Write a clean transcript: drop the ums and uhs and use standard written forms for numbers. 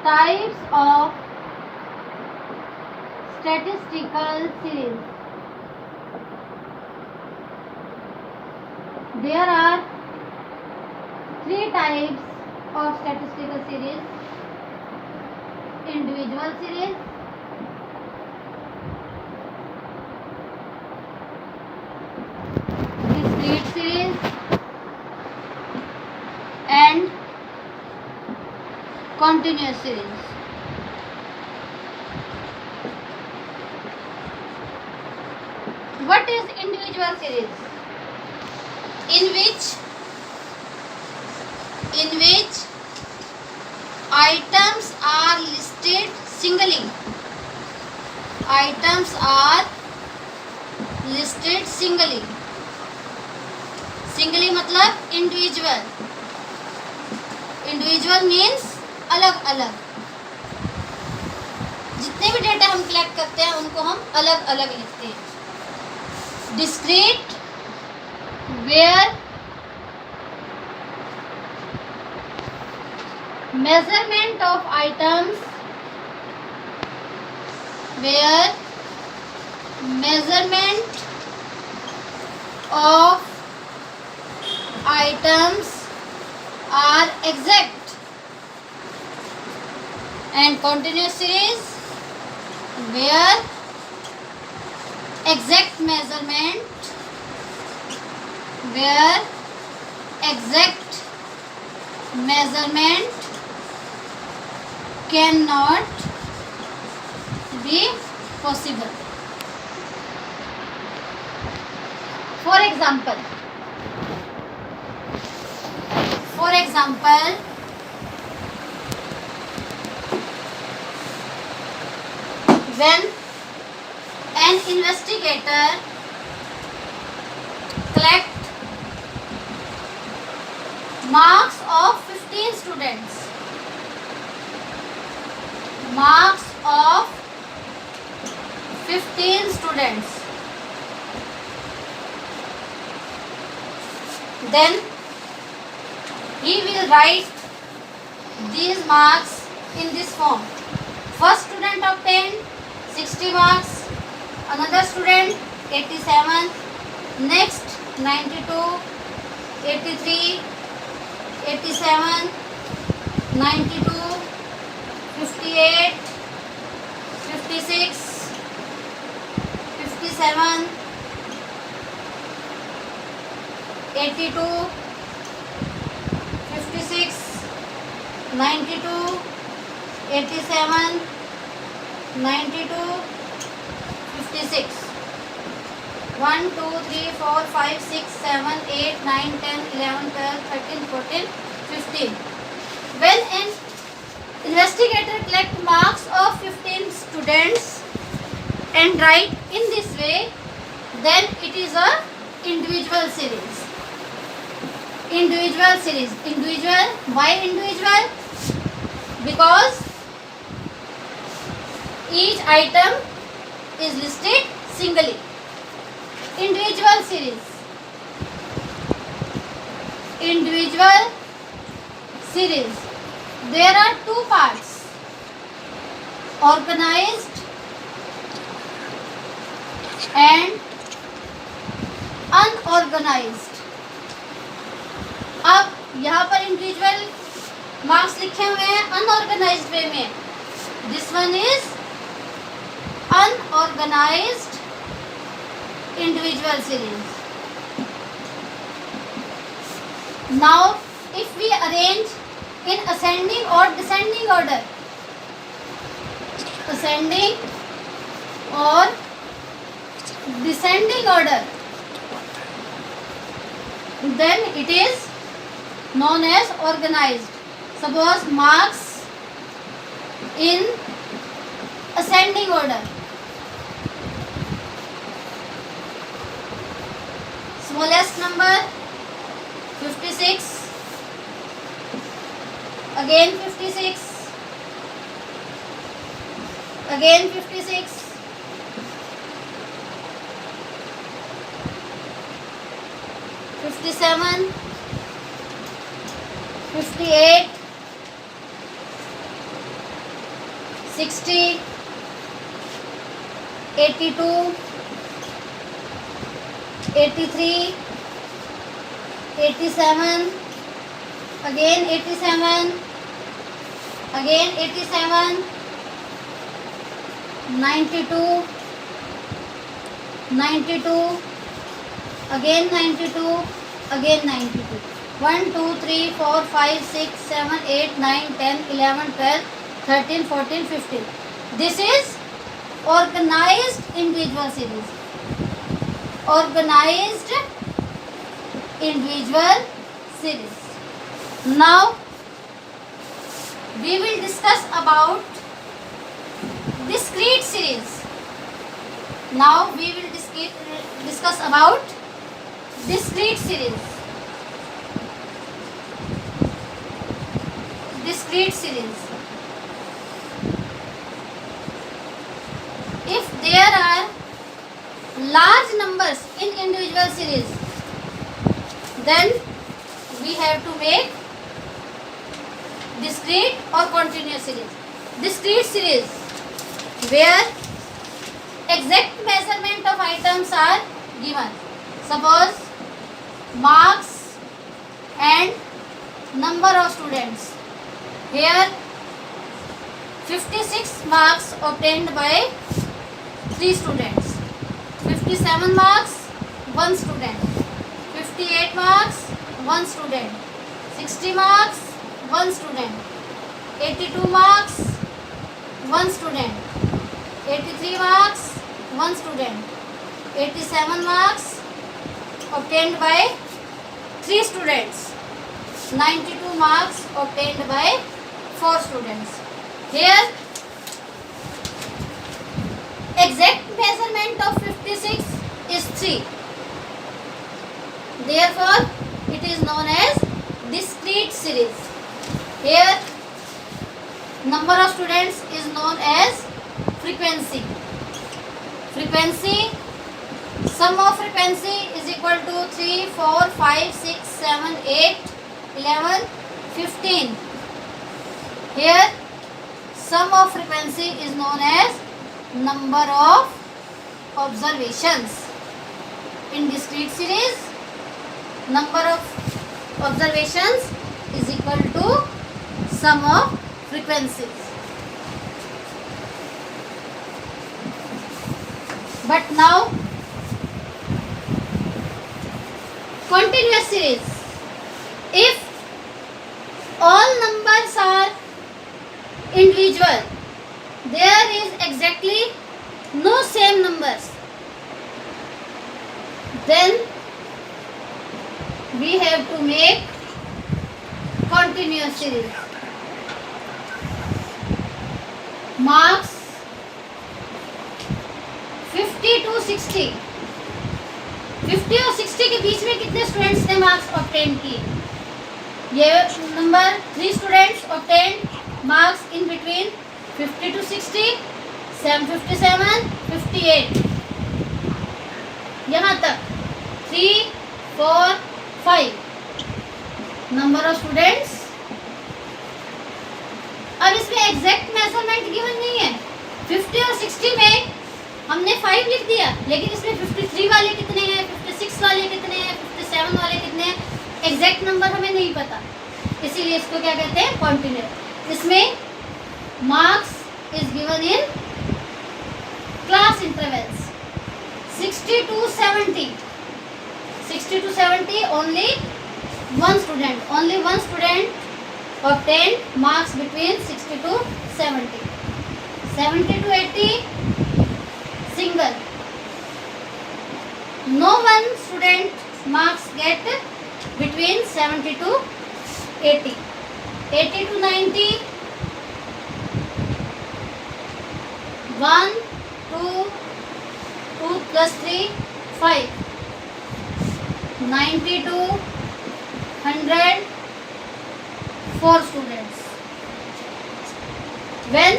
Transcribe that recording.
Types of statistical series. There are three types of statistical series: individual series, discrete series, and continuous series. What is individual series? In which items are listed singly. Items are listed singly. Singly मतलब individual. Individual means अलग अलग. जितने भी data हम collect करते हैं उनको हम अलग अलग लिखते हैं. Discrete, where measurement of items are exact, and continuous series where exact measurement cannot be possible. For example, when an investigator collect marks of 15 students, then he will write these marks in this form. First student obtained 60 marks, another student 87, next 92, 83, 87, 92, 58, 56, 57, 82, 56, 92, 87, 92, 56. 1, 2, 3, 4, 5, 6, 7, 8, 9, 10, 11, 12, 13, 14, 15. When an investigator collect marks of 15 students and write in this way, then it is a individual series. Individual. Why individual? Because each item is listed singly. Individual series. There are two parts: organized and unorganized. अब यहाँ पर individual marks लिखे हुए हैं unorganised वे में. This one is unorganized individual series. Now if we arrange in ascending or descending order, then it is known as organized. Suppose marks in ascending order. Smallest number 56, again 56, again 56, 57, 58, 60, 82, 83, 87, again 87, again 87, 92, 92, again 92, again 92. 1, 2, 3, 4, 5, 6, 7, 8, 9, 10, 11, 12, 13, 14, 15. This is organized individual series. Organized individual series. Now we will discuss about discrete series. Now we will discuss about discrete series. Discrete series. If there are large numbers in individual series, then we have to make discrete or continuous series. Discrete series where exact measurement of items are given. Suppose marks and number of students. Here 56 marks obtained by 3 students, 57 marks 1 student, 58 marks 1 student, 60 marks 1 student, 82 marks 1 student, 83 marks 1 student, 87 marks obtained by 3 students, 92 marks obtained by 4 students. Here exact measurement of 56 is 3. Therefore it is known as discrete series. Here number of students is known as frequency. Frequency, sum of frequency is equal to 3, 4, 5, 6, 7, 8, 11, 15. Here sum of frequency is known as number of observations. In discrete series, number of observations is equal to sum of frequencies. But now continuous series. If all numbers are individual, there is exactly no same numbers, then we have to make continuous series. Marks 50 to 60, 50 और 60 के बीच में कितने students ने marks obtain किए? ये number 3 students obtain marks in between 50 to 60, 57, 58. यहाँ तक 3, 4, 5 number of students. अब इसमें एग्जैक्ट मेजरमेंट गिवन नहीं है. 50 और 60 में हमने 5 लिख दिया, लेकिन इसमें 53 वाले कितने हैं, 56 वाले कितने हैं, 57 वाले कितने हैं, एग्जैक्ट नंबर हमें नहीं पता. इसीलिए इसको क्या कहते हैं? कॉन्टिन्यूस. इसमें marks is given in class intervals 60 to 70. 60 to 70 only one student obtained marks between 60 to 70. 70 to 80 single. No one student marks get between 70 to 80. 80 to 90, 1, 2, 2 plus 3, 5. 90 to 100, 4 students. When